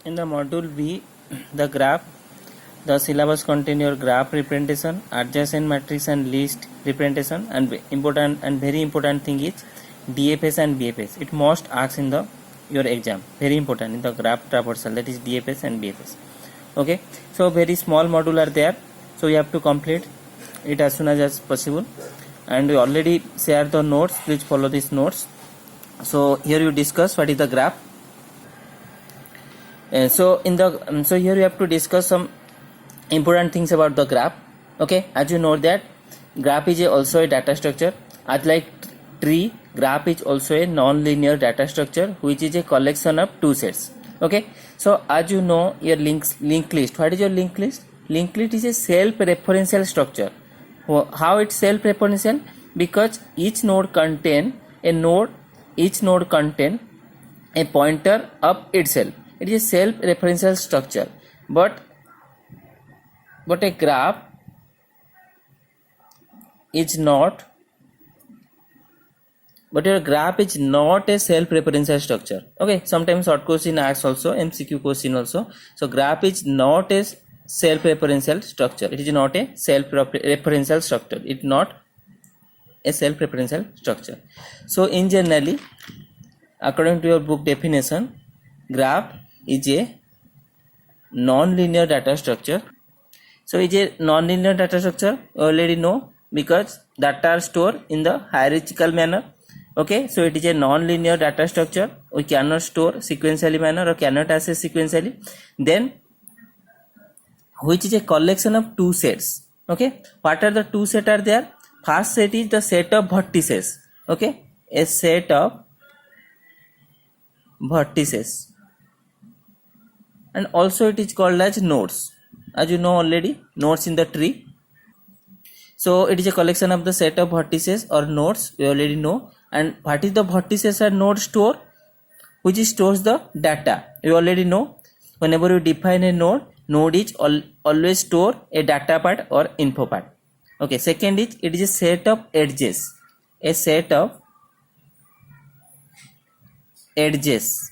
In the module B, the graph, the syllabus contain your graph representation, adjacent matrix and list representation, and very important thing is DFS and BFS. It must ask in the your exam. Very important in the graph traversal, that is DFS and BFS. Okay, so very small module are there, so you have to complete it as soon as possible. And we already share the notes. Please follow these notes. So here you discuss what is the graph. So here you have to discuss some important things about the graph. Okay, as you know that graph is also a data structure. As like tree, graph is also a non-linear data structure which is a collection of two sets. Okay, so as you know your linked list. What is your linked list? Linked list is a self-referential structure. How it's self-referential? Because each node contain a pointer of itself. It is a self-referential structure, but a graph is not. But your graph is not a self-referential structure. Okay, sometimes short question asks also, MCQ question also. So graph is not a self-referential structure. It is not a self-referential structure. It's not a self-referential structure. So in generally, according to your book definition, graph is a non-linear data structure. So is a non-linear data structure, you already know, because data are stored in the hierarchical manner. Okay, so it is a non-linear data structure. We cannot store sequentially manner or cannot access sequentially. Then which is a collection of two sets. Okay, what are the two sets are there? First set is the set of vertices. Okay, a set of vertices, and also it is called as nodes. As you know already, nodes in the tree. So it is a collection of the set of vertices or nodes. We already know. And what is the vertices or node store? Which stores the data. You already know. Whenever you define a node is always store a data part or info part. Okay. Second is it is a set of edges. A set of edges.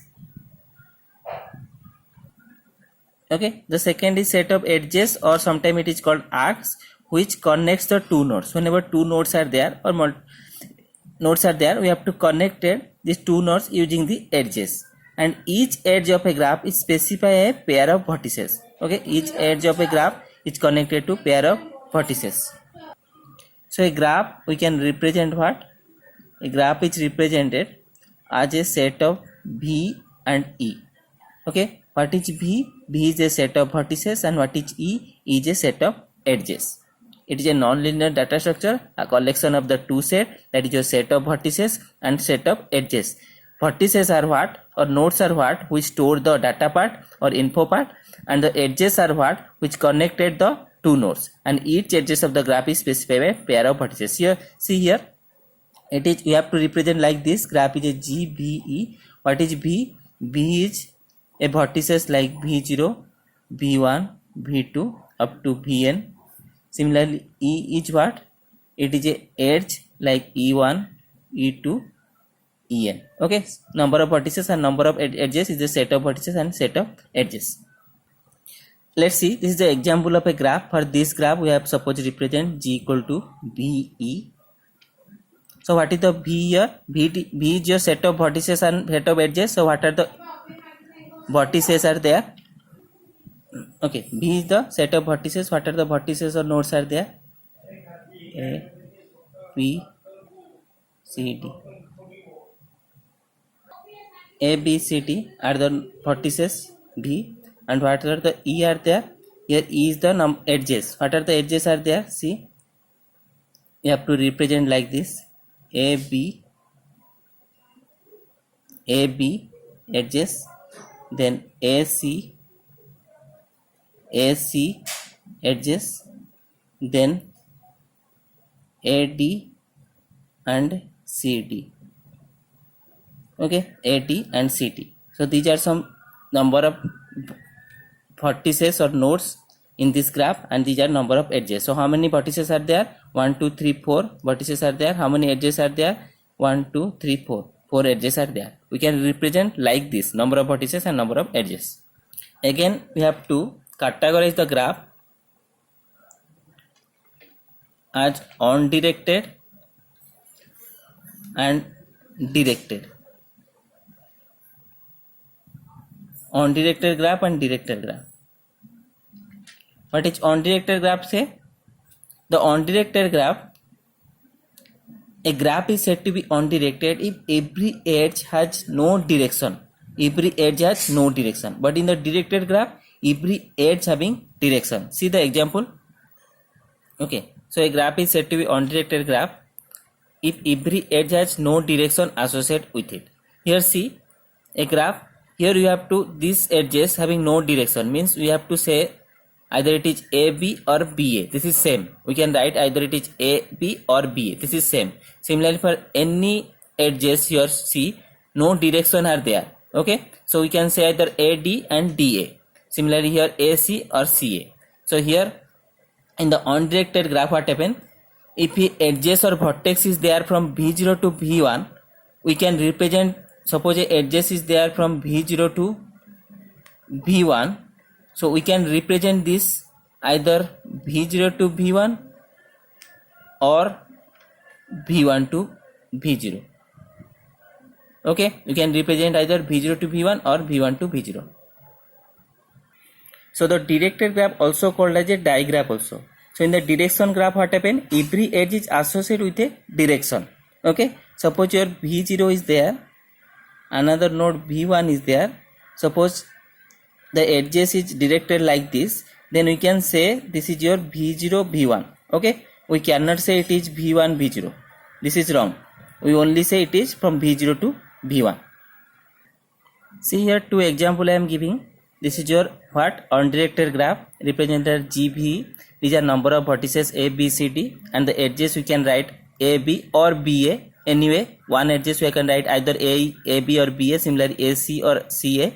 Okay. The second is set of edges, or sometimes it is called arcs, which connects the two nodes. Whenever two nodes are there or nodes are there, we have to connect these two nodes using the edges, and each edge of a graph is specify a pair of vertices. Okay, each edge of a graph is connected to pair of vertices. So a graph we can represent what? A graph is represented as a set of V and E. Okay, what is V? V is a set of vertices, and what is E? E is a set of edges. It is a non-linear data structure, a collection of the two sets, that is your set of vertices and set of edges. Vertices are what, or nodes are what, which store the data part or info part, and the edges are what, which connected the two nodes, and each edges of the graph is specified by a pair of vertices. Here, see here, it is, we have to represent like this. Graph is a GVE. What is V? V is a vertices like V0, V1, V2 up to Vn. Similarly, E is what? It is a edge like E1, E2, En. Okay, number of vertices and number of edges is the set of vertices and set of edges. Let's see, this is the example of a graph. For this graph, we have suppose represent G equal to VE. So what is the V here? V is your set of vertices and set of edges. So what are the vertices are there? Okay, V is the set of vertices. What are the vertices or nodes are there? A, B, C, D. A, B, C, D are the vertices V, and what are the E are there? Here E is the edges. What are the edges are there? See, you have to represent like this: A, B edges, then AC edges, then AD and CD. Okay, AD and CD. So these are some number of vertices or nodes in this graph, and these are number of edges. So how many vertices are there? 1, 2, 3, 4 vertices are there. How many edges are there? 1, 2, 3, 4. 4 edges are there. We can represent like this: number of vertices and number of edges. Again we have to categorize the graph as on directed and directed. On directed graph and directed graph. What is on directed graph say? The on directed graph, a graph is said to be on directed if every edge has no direction. Every edge has no direction. But in the directed graph, every edge having direction. See the example. Okay. So a graph is said to be on directed graph if every edge has no direction associated with it. Here see a graph. Here you have to these edges having no direction means we have to say either it is AB or BA. This is same. We can write either it is AB or BA. This is same. Similarly for any edges here see no direction are there. Okay. So we can say either AD and DA. Similarly here AC or CA. So here in the undirected graph what happen? If edges or vertex is there from V0 to V1, we can represent, suppose a edges is there from V0 to V1. So we can represent this either V0 to V1 or V1 to V0. Okay, you can represent either V0 to V1 or V1 to V0. So the directed graph also called as a digraph also. So in the direction graph what happen? Every edge is associated with a direction. Okay, suppose your V0 is there, another node V1 is there. Suppose the edges is directed like this, then we can say this is your V0 V1. Okay, we cannot say it is V1 V0. This is wrong. We only say it is from V0 to V1. See here two example I am giving. This is your what? Undirected graph represented GV. These are number of vertices A, B, C, D, and the edges we can write A, B or BA. Anyway, one edges we can write either A, B or BA. Similarly AC or CA.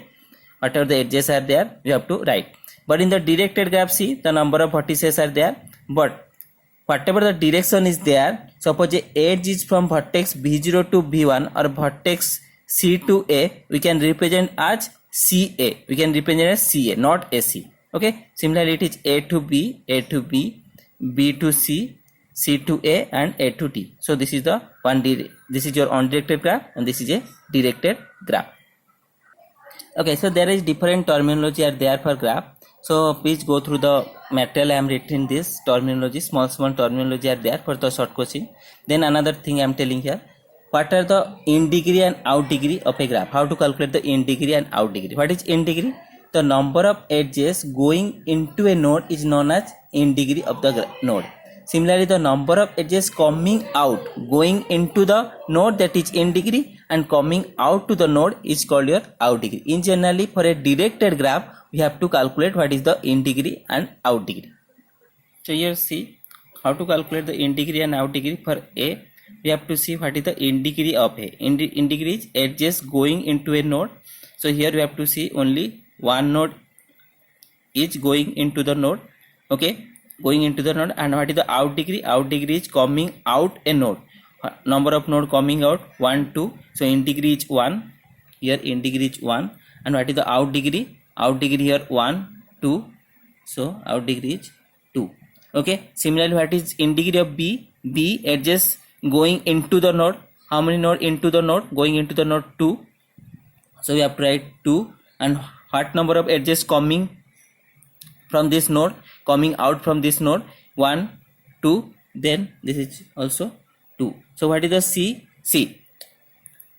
Whatever the edges are there, we have to write. But in the directed graph, see the number of vertices are there. But whatever the direction is there, suppose the edge is from vertex V0 to V1 or vertex C to A, we can represent as CA. We can represent as CA, not AC. Okay. Similarly, it is A to B, A to B, B to C, C to A, and A to D. So this is the one. This is your undirected graph, and this is a directed graph. Okay, so there is different terminology are there for graph. So please go through the material I am written this terminology, small terminology are there for the short question. Then another thing I am telling here, what are the in degree and out degree of a graph? How to calculate the in degree and out degree? What is in degree? The number of edges going into a node is known as in degree of the node. Similarly, the number of edges coming out, going into the node, that is in degree, and coming out to the node is called your out degree. In generally, for a directed graph, we have to calculate what is the in degree and out degree. So here see how to calculate the in degree and out degree. For A, we have to see what is the in degree of A. In degree is edges going into a node. So here we have to see only one node is going into the node. Okay. Going into the node. And what is the out degree? Out degree is coming out a node. Number of node coming out 1, 2. So in degree is 1. Here in degree is 1. And what is the out degree? Out degree here 1, 2. So out degree is 2. Okay. Similarly, what is in degree of B? B edges going into the node. How many node into the node? Going into the node 2. So we have to write 2. And what number of edges coming from this node? Coming out from this node 1, 2, then this is also 2. So what is the C? C.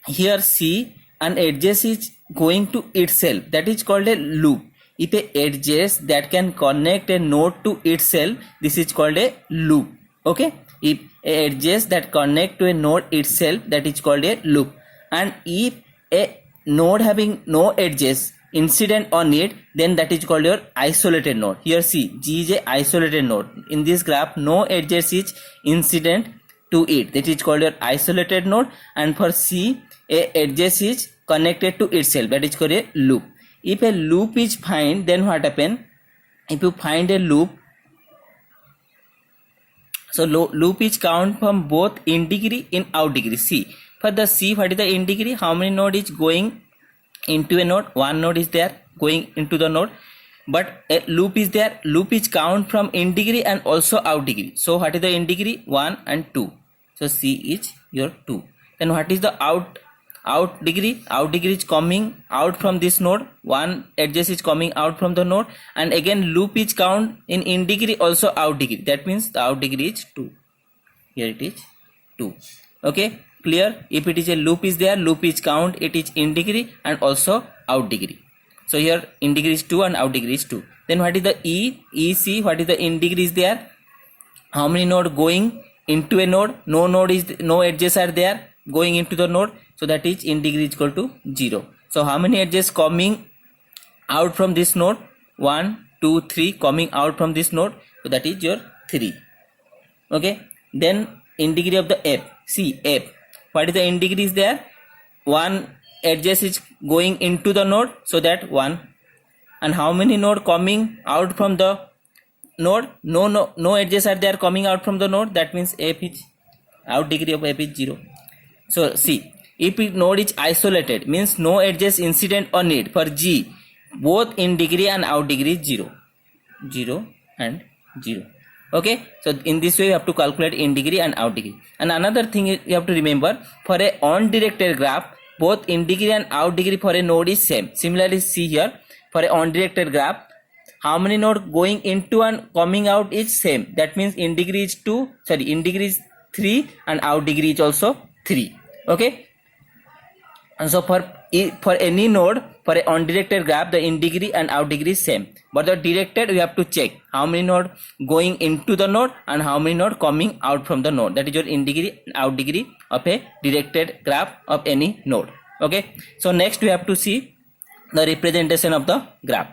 Here C and edges is going to itself, that is called a loop. If a edges that can connect a node to itself, this is called a loop. Okay. If a edges that connect to a node itself, that is called a loop. And if a node having no edges incident on it, then that is called your isolated node. Here see, G is a isolated node. In this graph, no edges is incident to it, that is called your isolated node. And for C, a edges is connected to itself, that is called a loop. If a loop is found, then what happen? If you find a loop, so loop is count from both in degree in out degree. See, for the C, what is the in degree? How many node is going into a node? One node is there. going into the node, but a loop is there. Loop is count from in degree and also out degree. So what is the in degree? 1 and 2. So C is your 2. Then what is the out degree? Out degree is coming out from this node. One edges is coming out from the node, and again loop is count in degree also out degree. That means the out degree is 2. Here it is 2. Okay, clear? If it is a loop is there, loop is count, it is in degree and also out degree. So here in degree is 2 and out degree is 2. Then what is the EC? What is the in degree is there? How many node going into a node? No edges are there going into the node, so that is in degree is equal to 0. So how many edges coming out from this node? 1, 2, 3 coming out from this node, so that is your 3. Okay, then in degree of the F. See F, what is the in degree is there? 1 edges is going into the node, so that 1. And how many node coming out from the node? No edges are there coming out from the node, that means F is out degree of F is 0. So see, if node is isolated, means no edges incident on it, for G both in degree and out degree is 0. 0 and 0. Okay, so in this way you have to calculate in degree and out degree. And another thing you have to remember, for a undirected graph, both in degree and out degree for a node is same. Similarly, see here, for a undirected graph, how many node going into and coming out is same. That means in degree is 2, sorry, in degree is 3 and out degree is also 3. Okay, and so for any node, for a undirected graph, the in degree and out degree is same. But the directed, we have to check how many node going into the node and how many node coming out from the node. That is your in degree and out degree of a directed graph of any node. Okay, so next we have to see the representation of the graph.